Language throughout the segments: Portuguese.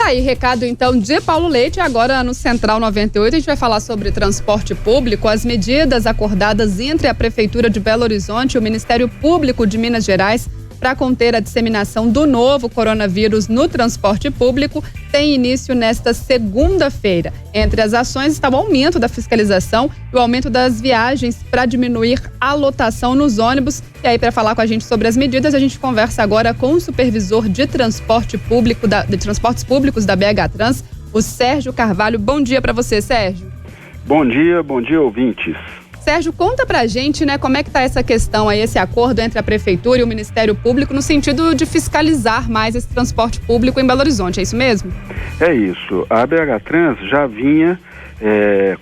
Tá aí, recado então de Paulo Leite. Agora no Central 98 a gente vai falar sobre transporte público, as medidas acordadas entre a Prefeitura de Belo Horizonte e o Ministério Público de Minas Gerais para conter a disseminação do novo coronavírus no transporte público tem início nesta segunda-feira. Entre as ações está o aumento da fiscalização e o aumento das viagens para diminuir a lotação nos ônibus. E aí, para falar com a gente sobre as medidas, a gente conversa agora com o supervisor de transporte público de transportes públicos da BH Trans, o Sérgio Carvalho. Bom dia para você, Sérgio. Bom dia, ouvintes. Sérgio, conta pra gente, né, como é que tá essa questão aí, esse acordo entre a Prefeitura e o Ministério Público no sentido de fiscalizar mais esse transporte público em Belo Horizonte, é isso mesmo? É isso. A BH Trans já vinha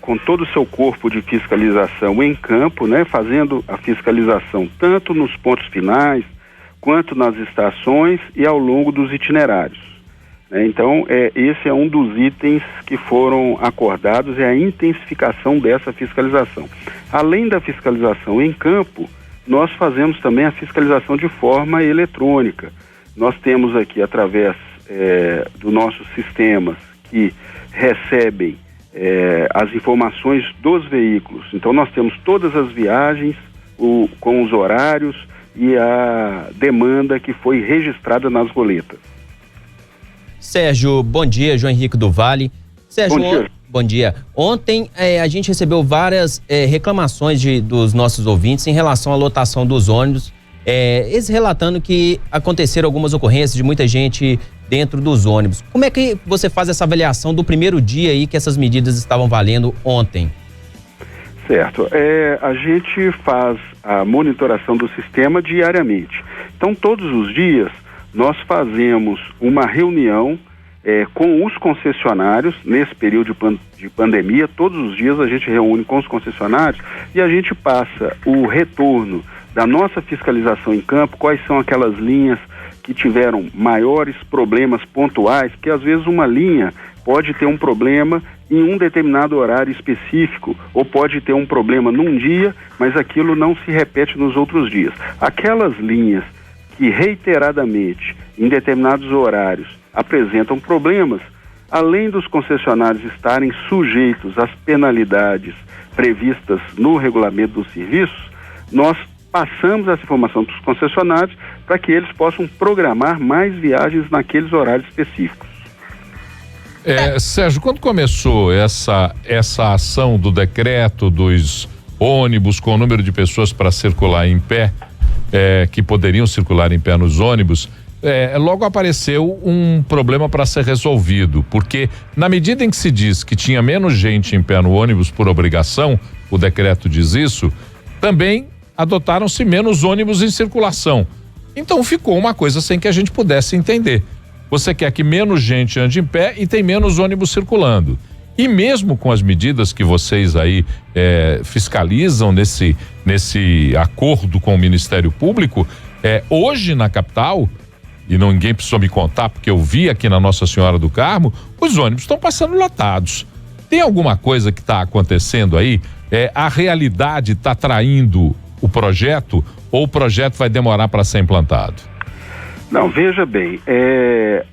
com todo o seu corpo de fiscalização em campo, né, fazendo a fiscalização tanto nos pontos finais, quanto nas estações e ao longo dos itinerários. Então, esse é um dos itens que foram acordados, é a intensificação dessa fiscalização. Além da fiscalização em campo, nós fazemos também a fiscalização de forma eletrônica. Nós temos aqui, através dos nossos sistemas que recebem as informações dos veículos. Então, nós temos todas as viagens, com os horários e a demanda que foi registrada nas roletas. Sérgio, bom dia, João Henrique do Vale. Sérgio, bom dia. Ontem a gente recebeu várias reclamações dos nossos ouvintes em relação à lotação dos ônibus, eles relatando que aconteceram algumas ocorrências de muita gente dentro dos ônibus. Como é que você faz essa avaliação do primeiro dia aí que essas medidas estavam valendo ontem? Certo. A gente faz a monitoração do sistema diariamente. Então, todos os dias, nós fazemos uma reunião com os concessionários, nesse período de pandemia. Todos os dias a gente reúne com os concessionários e a gente passa o retorno da nossa fiscalização em campo, quais são aquelas linhas que tiveram maiores problemas pontuais, porque às vezes uma linha pode ter um problema em um determinado horário específico, ou pode ter um problema num dia, mas aquilo não se repete nos outros dias. Aquelas linhas que reiteradamente, em determinados horários, apresentam problemas, além dos concessionários estarem sujeitos às penalidades previstas no regulamento dos serviços, nós passamos essa informação para os concessionários para que eles possam programar mais viagens naqueles horários específicos. Sérgio, quando começou essa ação do decreto dos ônibus com o número de pessoas para circular em pé, que poderiam circular em pé nos ônibus, logo apareceu um problema para ser resolvido, porque na medida em que se diz que tinha menos gente em pé no ônibus por obrigação, o decreto diz isso, também adotaram-se menos ônibus em circulação. Então ficou uma coisa sem que a gente pudesse entender. Você quer que menos gente ande em pé e tem menos ônibus circulando. E mesmo com as medidas que vocês aí fiscalizam nesse acordo com o Ministério Público, hoje na capital, e ninguém precisou me contar, porque eu vi aqui na Nossa Senhora do Carmo, os ônibus estão passando lotados. Tem alguma coisa que está acontecendo aí? A realidade está traindo o projeto ou o projeto vai demorar para ser implantado? Não, veja bem,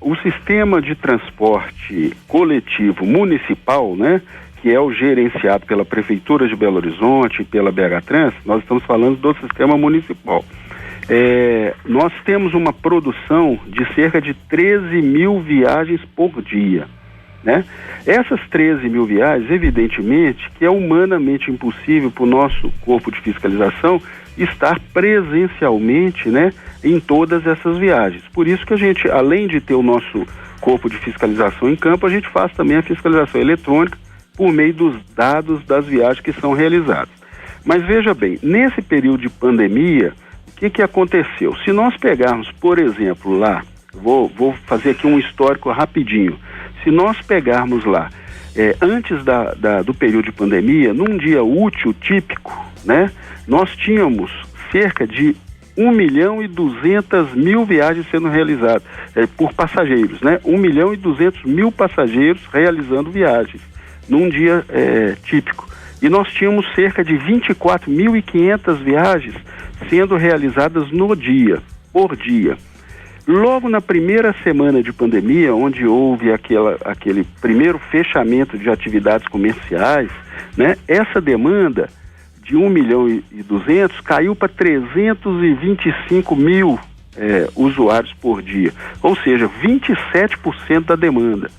o sistema de transporte coletivo municipal, né, que é o gerenciado pela Prefeitura de Belo Horizonte e pela BH Trans, nós estamos falando do sistema municipal. Nós temos uma produção de cerca de 13 mil viagens por dia, né? Essas 13 mil viagens, evidentemente, que é humanamente impossível para o nosso corpo de fiscalização estar presencialmente, né, em todas essas viagens. Por isso que a gente, além de ter o nosso corpo de fiscalização em campo, a gente faz também a fiscalização eletrônica por meio dos dados das viagens que são realizadas. Mas veja bem, nesse período de pandemia, o que aconteceu? Se nós pegarmos, por exemplo, lá, vou fazer aqui um histórico rapidinho. Se nós pegarmos lá, antes do período de pandemia, num dia útil típico, né, nós tínhamos cerca de 1.200.000 viagens sendo realizadas por passageiros, né? 1.200.000 passageiros realizando viagens num dia típico. E nós tínhamos cerca de 24.500 viagens sendo realizadas por dia. Logo na primeira semana de pandemia, onde houve aquele primeiro fechamento de atividades comerciais, né, essa demanda de 1.200.000 caiu para 325 mil usuários por dia, ou seja, 27% da demanda.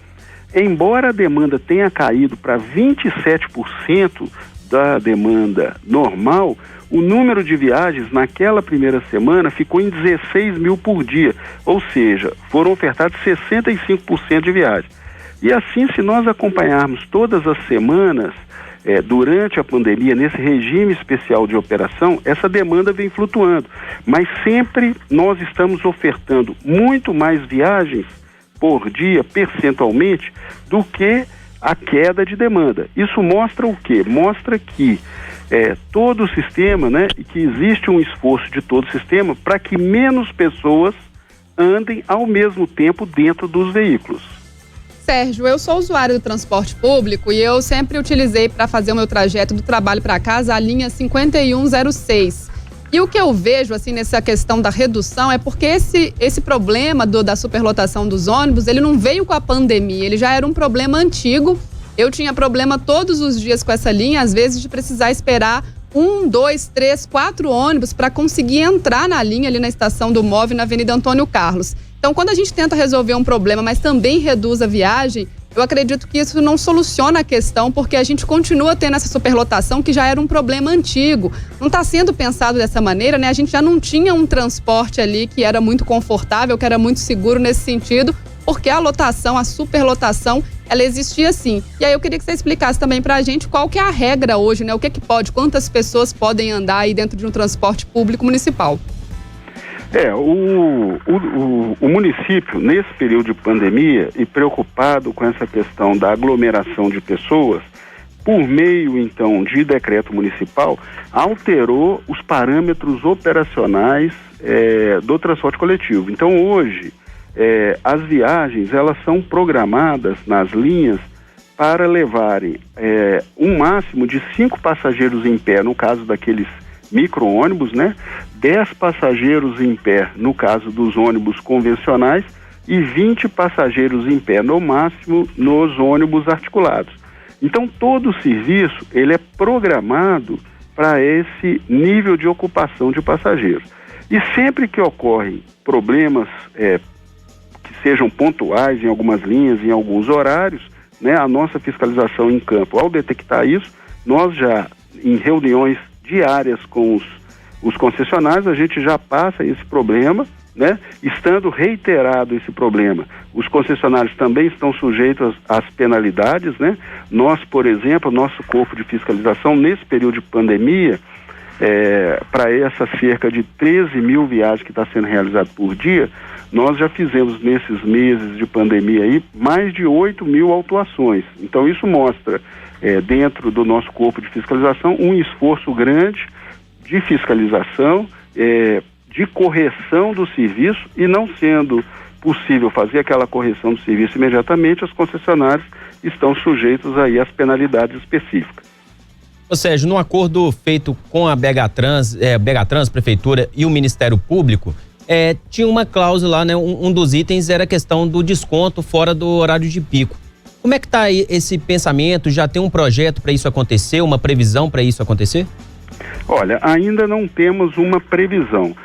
Embora a demanda tenha caído para 27% da demanda normal, o número de viagens naquela primeira semana ficou em 16 mil por dia, ou seja, foram ofertados 65% de viagens. E assim, se nós acompanharmos todas as semanas, durante a pandemia, nesse regime especial de operação, essa demanda vem flutuando, mas sempre nós estamos ofertando muito mais viagens por dia, percentualmente, do que a queda de demanda. Isso mostra o quê? Mostra que todo o sistema, né, que existe um esforço de todo o sistema para que menos pessoas andem ao mesmo tempo dentro dos veículos. Sérgio, eu sou usuário do transporte público e eu sempre utilizei para fazer o meu trajeto do trabalho para casa a linha 5106. E o que eu vejo, assim, nessa questão da redução é porque esse problema da superlotação dos ônibus, ele não veio com a pandemia, ele já era um problema antigo. Eu tinha problema todos os dias com essa linha, às vezes de precisar esperar 1, 2, 3, 4 ônibus para conseguir entrar na linha ali na estação do MOVE, na Avenida Antônio Carlos. Então, quando a gente tenta resolver um problema, mas também reduz a viagem, eu acredito que isso não soluciona a questão, porque a gente continua tendo essa superlotação que já era um problema antigo. Não está sendo pensado dessa maneira, né? A gente já não tinha um transporte ali que era muito confortável, que era muito seguro nesse sentido, porque a lotação, a superlotação, ela existia sim. E aí eu queria que você explicasse também pra gente qual que é a regra hoje, né? O que pode, quantas pessoas podem andar aí dentro de um transporte público municipal? O município, nesse período de pandemia, e preocupado com essa questão da aglomeração de pessoas, por meio, então, de decreto municipal, alterou os parâmetros operacionais do transporte coletivo. Então, hoje, as viagens, elas são programadas nas linhas para levarem um máximo de 5 passageiros em pé, no caso daqueles micro-ônibus, né? 10 passageiros em pé no caso dos ônibus convencionais e 20 passageiros em pé no máximo nos ônibus articulados. Então todo o serviço ele é programado para esse nível de ocupação de passageiros. E sempre que ocorrem problemas que sejam pontuais em algumas linhas, em alguns horários, né, a nossa fiscalização em campo, ao detectar isso, nós já em reuniões diárias com os concessionários, a gente já passa esse problema, né? Estando reiterado esse problema, os concessionários também estão sujeitos às penalidades, né? Nós, por exemplo, nosso corpo de fiscalização, nesse período de pandemia, para essa cerca de 13 mil viagens que está sendo realizado por dia, nós já fizemos nesses meses de pandemia aí mais de 8 mil autuações. Então isso mostra, dentro do nosso corpo de fiscalização, um esforço grande de fiscalização, de correção do serviço, e não sendo possível fazer aquela correção do serviço imediatamente, os concessionários estão sujeitos aí às penalidades específicas. Ô Sérgio, no acordo feito com a BH Trans, Prefeitura e o Ministério Público, tinha uma cláusula lá, né? Um dos itens era a questão do desconto fora do horário de pico. Como é que está aí esse pensamento? Já tem um projeto para isso acontecer, uma previsão para isso acontecer? Olha, ainda não temos uma previsão.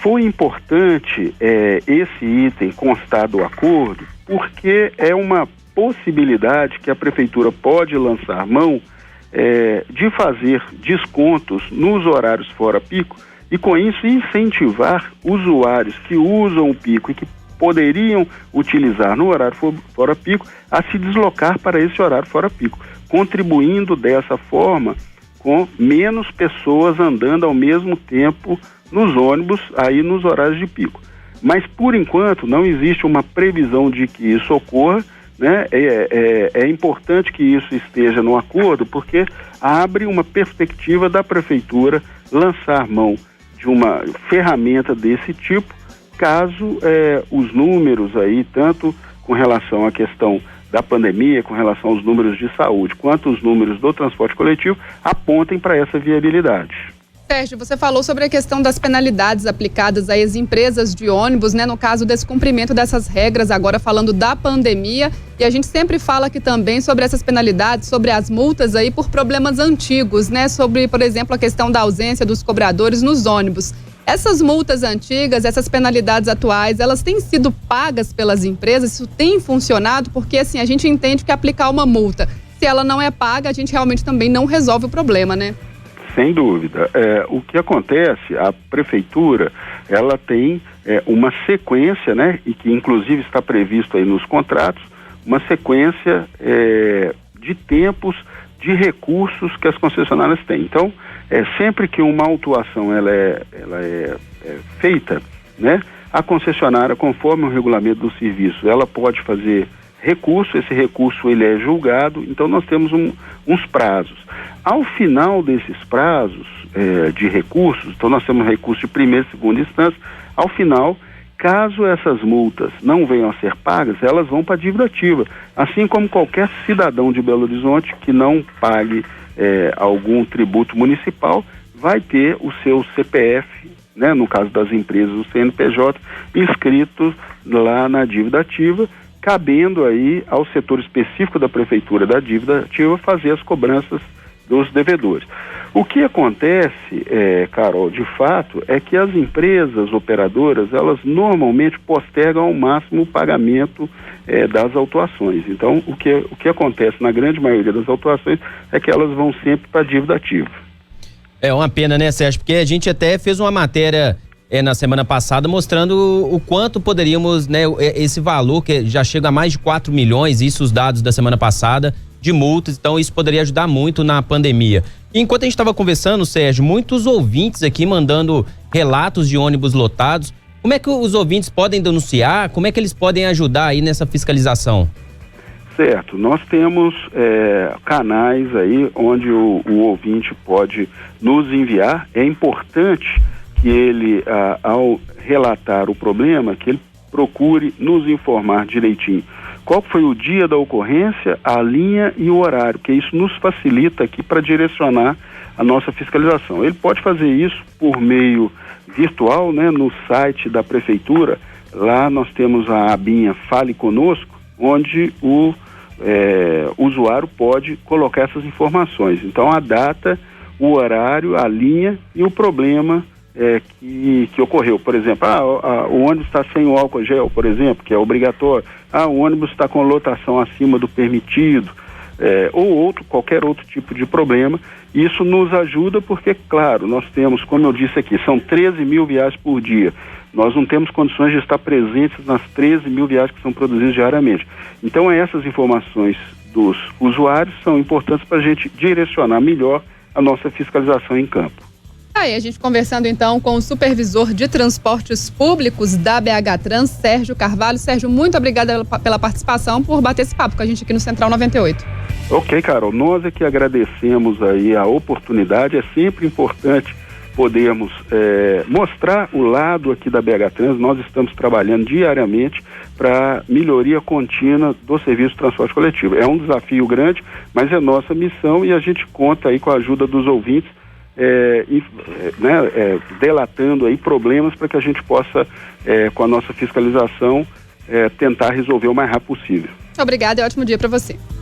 Foi importante esse item constar do acordo, porque é uma possibilidade que a Prefeitura pode lançar mão de fazer descontos nos horários fora pico e, com isso, incentivar usuários que usam o pico e que poderiam utilizar no horário fora pico a se deslocar para esse horário fora pico, contribuindo dessa forma com menos pessoas andando ao mesmo tempo nos ônibus aí nos horários de pico. Mas, por enquanto, não existe uma previsão de que isso ocorra, né? É importante que isso esteja no acordo, porque abre uma perspectiva da Prefeitura lançar mão de uma ferramenta desse tipo, caso os números aí, tanto com relação à questão da pandemia, com relação aos números de saúde, quanto os números do transporte coletivo, apontem para essa viabilidade. Sérgio, você falou sobre a questão das penalidades aplicadas às empresas de ônibus, né? No caso, o descumprimento dessas regras, agora falando da pandemia. E a gente sempre fala aqui também sobre essas penalidades, sobre as multas aí por problemas antigos, né? Sobre, por exemplo, a questão da ausência dos cobradores nos ônibus. Essas multas antigas, essas penalidades atuais, elas têm sido pagas pelas empresas? Isso tem funcionado? Porque, assim, a gente entende que aplicar uma multa, se ela não é paga, a gente realmente também não resolve o problema, né? Sem dúvida. O que acontece, a prefeitura, ela tem uma sequência, né, e que inclusive está previsto aí nos contratos, uma sequência de tempos de recursos que as concessionárias têm. Então, sempre que uma autuação ela é feita, né, a concessionária, conforme o regulamento do serviço, ela pode fazer recurso, esse recurso ele é julgado, então nós temos uns prazos. Ao final desses prazos de recursos, então nós temos recurso de primeira e segunda instância, ao final, caso essas multas não venham a ser pagas, elas vão para a dívida ativa, assim como qualquer cidadão de Belo Horizonte que não pague algum tributo municipal, vai ter o seu CPF, né, no caso das empresas, o CNPJ, inscrito lá na dívida ativa, cabendo aí ao setor específico da prefeitura da dívida ativa fazer as cobranças dos devedores. O que acontece, Carol, de fato, é que as empresas operadoras, elas normalmente postergam ao máximo o pagamento das autuações. Então, o que acontece na grande maioria das autuações é que elas vão sempre para a dívida ativa. É uma pena, né, Sérgio? Porque a gente até fez uma matéria na semana passada mostrando o quanto poderíamos, né, esse valor que já chega a mais de 4 milhões, isso os dados da semana passada, de multas, então isso poderia ajudar muito na pandemia. E enquanto a gente estava conversando, Sérgio, muitos ouvintes aqui mandando relatos de ônibus lotados. Como é que os ouvintes podem denunciar? Como é que eles podem ajudar aí nessa fiscalização? Certo, nós temos canais aí onde o ouvinte pode nos enviar. É importante que ele, ao relatar o problema, que ele procure nos informar direitinho qual foi o dia da ocorrência, a linha e o horário, porque isso nos facilita aqui para direcionar a nossa fiscalização. Ele pode fazer isso por meio virtual, né, no site da prefeitura. Lá nós temos a abinha Fale Conosco, onde o usuário pode colocar essas informações. Então, a data, o horário, a linha e o problema que ocorreu. Por exemplo, o ônibus está sem o álcool gel, por exemplo, que é obrigatório. O ônibus está com lotação acima do permitido, ou qualquer outro tipo de problema. Isso nos ajuda porque, claro, nós temos, como eu disse aqui, são 13 mil viagens por dia. Nós não temos condições de estar presentes nas 13 mil viagens que são produzidas diariamente. Então, essas informações dos usuários são importantes para a gente direcionar melhor a nossa fiscalização em campo. Aí, a gente conversando então com o supervisor de transportes públicos da BH Trans, Sérgio Carvalho. Sérgio, muito obrigada pela participação, por bater esse papo com a gente aqui no Central 98. Ok, Carol, nós é que agradecemos aí a oportunidade. É sempre importante podermos mostrar o lado aqui da BH Trans. Nós estamos trabalhando diariamente para melhoria contínua do serviço de transporte coletivo. É um desafio grande, mas é nossa missão e a gente conta aí com a ajuda dos ouvintes, delatando aí problemas para que a gente possa, com a nossa fiscalização, tentar resolver o mais rápido possível. Obrigada e ótimo dia para você.